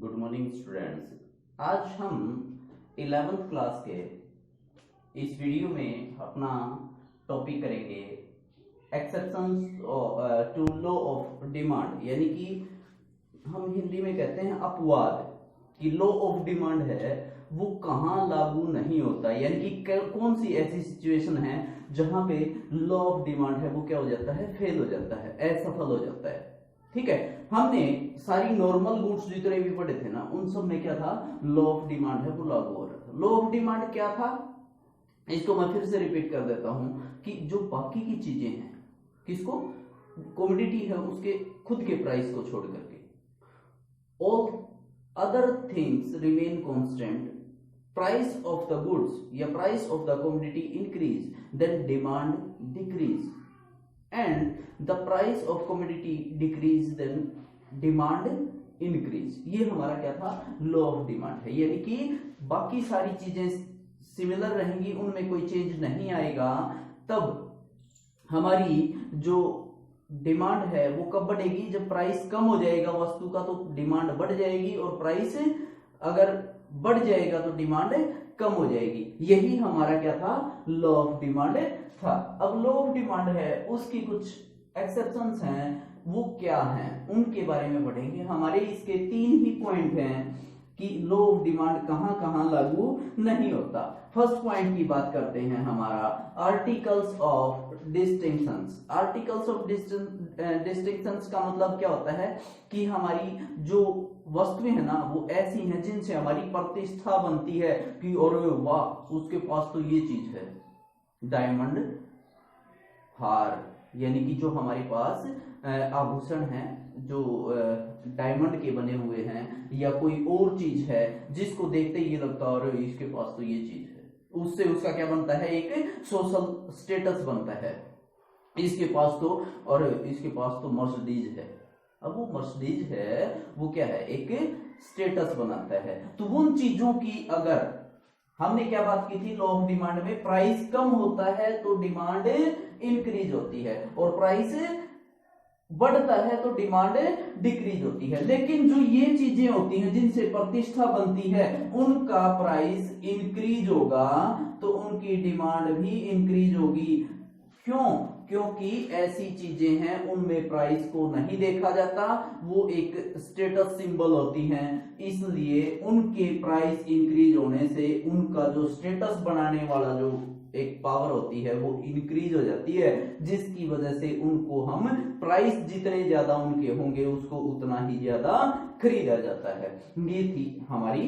Good morning students. आज हम 11th class के इस वीडियो में अपना टॉपिक करेंगे exceptions to law of demand, यानी कि हम हिंदी में कहते हैं अपवाद कि लॉ ऑफ डिमांड है वो कहाँ लागू नहीं होता, यानी कि कौन सी ऐसी सिचुएशन है जहां पे लॉ ऑफ डिमांड है वो क्या हो जाता है, फेल हो जाता है, असफल हो जाता है। ठीक है, हमने सारी नॉर्मल गुड्स जितने भी पढ़े थे ना उन सब में क्या था, लॉ ऑफ डिमांड है वो लागू हो रहा था। लॉ ऑफ डिमांड क्या था, इसको मैं फिर से रिपीट कर देता हूं कि जो बाकी की चीजें हैं, किसको, कमोडिटी है उसके खुद के प्राइस को छोड़ करके, all other things remain constant, price of the goods या price of the commodity increase then demand decrease and the price of commodity decrease then demand increase. ये हमारा क्या था, लॉ ऑफ डिमांड है, यानी कि बाकी सारी चीजें सिमिलर रहेंगी, उनमें कोई चेंज नहीं आएगा, तब हमारी जो डिमांड है वो कब बढ़ेगी, जब प्राइस कम हो जाएगा वस्तु का तो डिमांड बढ़ जाएगी, और प्राइस अगर बढ़ जाएगा तो डिमांड कम हो जाएगी। यही हमारा क्या था, लॉ ऑफ डिमांड था। अब लॉ ऑफ डिमांड है उसकी कुछ एक्सेप्शंस हैं, वो क्या हैं उनके बारे में पढ़ेंगे। हमारे इसके 3 ही पॉइंट हैं कि लॉ ऑफ डिमांड कहां कहां लागू नहीं होता। फर्स्ट पॉइंट की बात करते हैं हमारा articles of distinctions. Articles of distinctions का मतलब क्या होता है कि हमारी जो वस्तुएं है ना वो ऐसी हैं जिनसे हमारी प्रतिष्ठा बनती है कि और वाह उसके पास तो ये चीज है, डायमंड हार, यानी कि जो हमारे पास आभूषण हैं जो डायमंड के बने हुए हैं या कोई और चीज है जिसको देखते ही ये लगता है और इसके पास तो ये चीज है, उससे उसका क्या बनता है, एक सोशल स्टेटस बनता है, इसके पास तो, और इसके पास तो मर्सिडीज है। अब वो मर्सिडीज है वो क्या है, एक स्टेटस बनाता है। तो उन चीजों की, अगर हमने क्या बात की थी, लॉ ऑफ डिमांड में प्राइस कम होता है तो डिमांड इंक्रीज होती है, और प्राइस बढ़ता है तो डिमांड डिक्रीज होती है। लेकिन जो ये चीजें होती हैं जिनसे प्रतिष्ठा बनती है उनका प्राइस इंक्रीज होगा तो उनकी डिमांड भी इंक्रीज होगी। क्यों? क्योंकि ऐसी चीजें हैं उनमें प्राइस को नहीं देखा जाता, वो एक स्टेटस सिंबल होती हैं, इसलिए उनके प्राइस इंक्रीज होने से उनका जो स्टेटस बनाने वाला जो एक पावर होती है वो इंक्रीज हो जाती है, जिसकी वजह से उनको हम प्राइस जितने ज्यादा उनके होंगे उसको उतना ही ज्यादा खरीदा जाता है। ये थी हमारी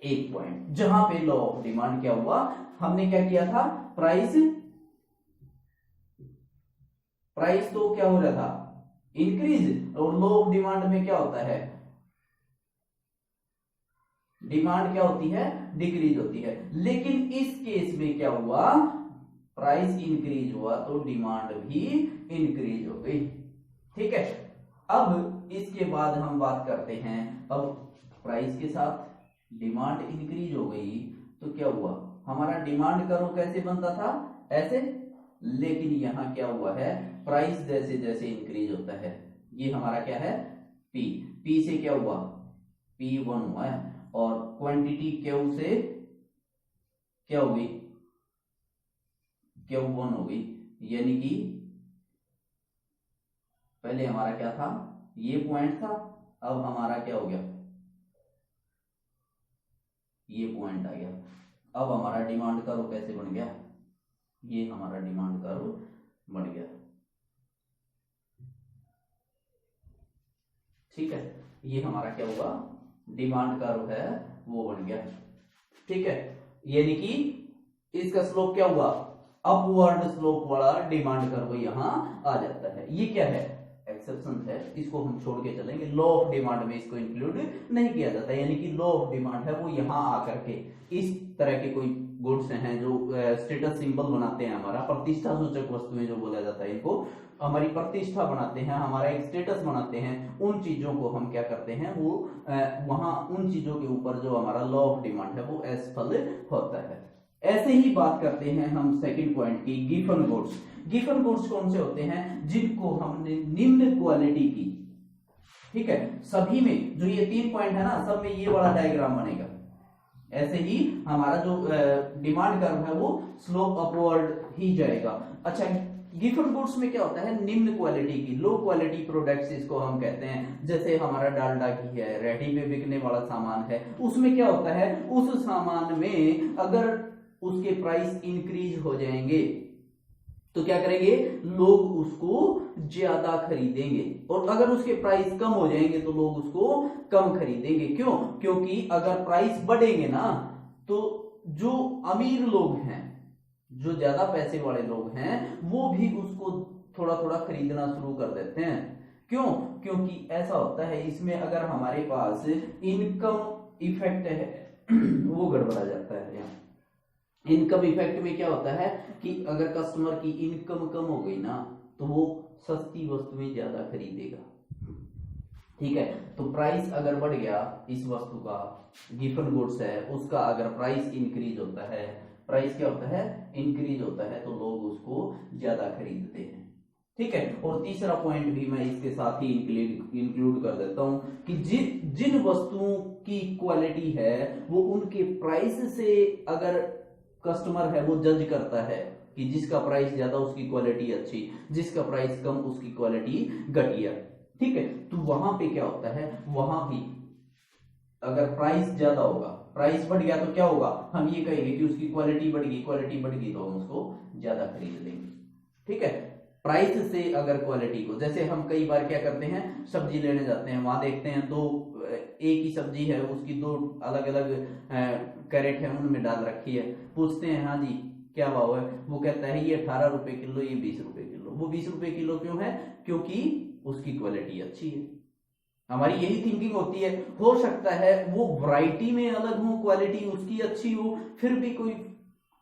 एक पॉइंट जहां पे लॉ ऑफ डिमांड क्या हुआ, हमने क्या किया था, प्राइस तो क्या हो रहा था, इंक्रीज, और लॉ ऑफ डिमांड में क्या होता है, डिमांड क्या होती है, डिक्रीज होती है। लेकिन इस केस में क्या हुआ, प्राइस इंक्रीज हुआ तो डिमांड भी इंक्रीज हो गई। ठीक है, अब इसके बाद हम बात करते हैं, अब प्राइस के साथ डिमांड इंक्रीज हो गई तो क्या हुआ, हमारा डिमांड कर्व कैसे बनता था, ऐसे, लेकिन यहां क्या हुआ है, प्राइस जैसे जैसे इंक्रीज होता है, ये हमारा क्या है, पी से क्या हुआ, P1 हुआ है, और क्वांटिटी Q से क्या होगी, Q1 हो गई, यानी कि पहले हमारा क्या था, ये पॉइंट था, अब हमारा क्या हो गया, ये पॉइंट आ गया। अब हमारा डिमांड कर्व कैसे बन गया, ये हमारा डिमांड कर्व बन गया। ठीक है, ये हमारा क्या होगा, डिमांड कर्व है वो बन गया। ठीक है, यानी कि इसका स्लोप क्या हुआ, अपवर्ड स्लोप वाला डिमांड कर्व यहां आ जाता है। ये क्या है, एक्सेप्शन है, इसको हम छोड़ के चलेंगे, लॉ ऑफ डिमांड में इसको इंक्लूड नहीं किया जाता, यानी कि लॉ ऑफ डिमांड है वो यहां आकर के इस तरह के कोई गुड्स हैं जो स्टेटस सिंबल बनाते हैं, हमारा प्रतिष्ठा सूचक वस्तुएं जो बोला जाता है, इनको हमारी प्रतिष्ठा बनाते हैं, हमारा एक स्टेटस बनाते हैं, उन चीजों को हम क्या करते हैं, वो वहां उन चीजों के ऊपर जो हमारा लॉ ऑफ डिमांड है वो असफल होता है। ऐसे ही बात करते हैं हम सेकंड पॉइंट की, गिवन गुड्स। गिवन गुड्स कौन से होते हैं, जिनको हमने निम्न क्वालिटी की ठीक है, सभी में जो ये 3 पॉइंट है ना, सब में ये वाला डायग्राम बनेगा। ऐसे ही हमारा जो डिमांड कर्व है वो स्लोप अपवर्ड ही जाएगा। अच्छा, गिफ्ट गुड्स में क्या होता है, निम्न क्वालिटी की, लो क्वालिटी प्रोडक्ट्स इसको हम कहते हैं। जैसे हमारा डालडा की है, रेडी में बिकने वाला सामान है, उसमें क्या होता है, उस सामान में अगर उसके प्राइस इंक्रीज हो जाएंगे तो क्या करेंगे, लोग उसको ज्यादा खरीदेंगे, और अगर उसके प्राइस कम हो जाएंगे तो लोग उसको कम खरीदेंगे। क्यों? क्योंकि अगर प्राइस बढ़ेंगे ना तो जो अमीर लोग हैं, जो ज्यादा पैसे वाले लोग हैं, वो भी उसको थोड़ा थोड़ा खरीदना शुरू कर देते हैं। क्यों? क्योंकि ऐसा होता है, इसमें अगर हमारे पास इनकम इफेक्ट है वो गड़बड़ा जाता है। यहाँ इनकम इफेक्ट में क्या होता है कि अगर कस्टमर की इनकम कम हो गई ना तो वो सस्ती वस्तुएं ज्यादा खरीदेगा। ठीक है, तो प्राइस अगर बढ़ गया इस वस्तु का, गिफ्ट गुड्स है उसका, अगर प्राइस इंक्रीज होता है, प्राइस क्या होता है, इंक्रीज होता है, तो लोग उसको ज्यादा खरीदते हैं। ठीक है, और तीसरा पॉइंट भी मैं इसके साथ ही इंक्लूड कर देता हूं कि जिन वस्तुओं की क्वालिटी है वो उनके प्राइस से अगर कस्टमर है वो जज करता है कि जिसका प्राइस ज्यादा उसकी क्वालिटी अच्छी, जिसका प्राइस कम उसकी क्वालिटी घटिया। ठीक है, तो वहां पे क्या होता है, वहां भी अगर प्राइस ज्यादा होगा, प्राइस बढ़ गया तो क्या होगा, हम ये कहेंगे कि उसकी क्वालिटी बढ़ गई, क्वालिटी बढ़ गई तो हम उसको ज्यादा खरीद लेंगे। ठीक है, प्राइस से अगर क्वालिटी को, जैसे हम कई बार क्या करते हैं, सब्जी लेने जाते हैं, वहां देखते हैं तो एक ही सब्जी है, उसकी 2 अलग अलग कैरेट है, उनमें डाल रखी है, पूछते हैं हाँ जी क्या भाव है, वो कहता है ये 18 रुपए किलो, ये 20 रुपए किलो। वो 20 रुपए किलो क्यों है, क्योंकि उसकी क्वालिटी अच्छी है। हमारी यही थिंकिंग होती है। हो सकता है वो वैरायटी में अलग हो, क्वालिटी उसकी अच्छी हो, फिर भी कोई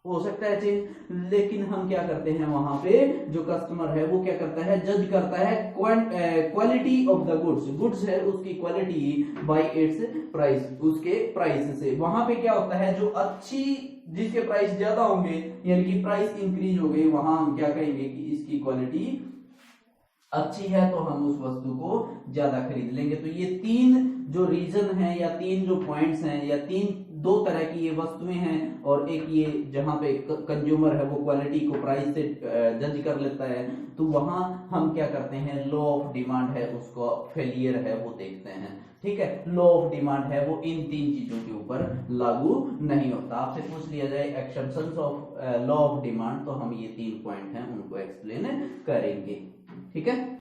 हो सकता है चेंज, लेकिन हम क्या करते हैं, वहां पे जो कस्टमर है वो क्या करता है, जज करता है quality of the goods, goods है उसकी क्वालिटी बाय इट्स प्राइस, उसके प्राइस से। वहां पे क्या होता है, जो अच्छी, जिसके प्राइस ज्यादा होंगे, यानी कि प्राइस इंक्रीज हो गई, वहां हम क्या कहेंगे कि इसकी क्वालिटी अच्छी है तो हम उस वस्तु को ज्यादा खरीद लेंगे। तो ये 3 जो रीजन है या 3 जो पॉइंट्स हैं या 2 तरह की ये वस्तुएं हैं, और एक ये जहां पे कंज्यूमर है वो क्वालिटी को प्राइस से जज कर लेता है, तो वहां हम क्या करते हैं, लॉ ऑफ डिमांड है उसको फेलियर है वो देखते हैं। ठीक है, लॉ ऑफ डिमांड है वो इन 3 चीजों के ऊपर लागू नहीं होता। आपसे पूछ लिया जाए exceptions of law of demand, तो हम ये 3 पॉइंट हैं उनको एक्सप्लेन करेंगे। ठीक है।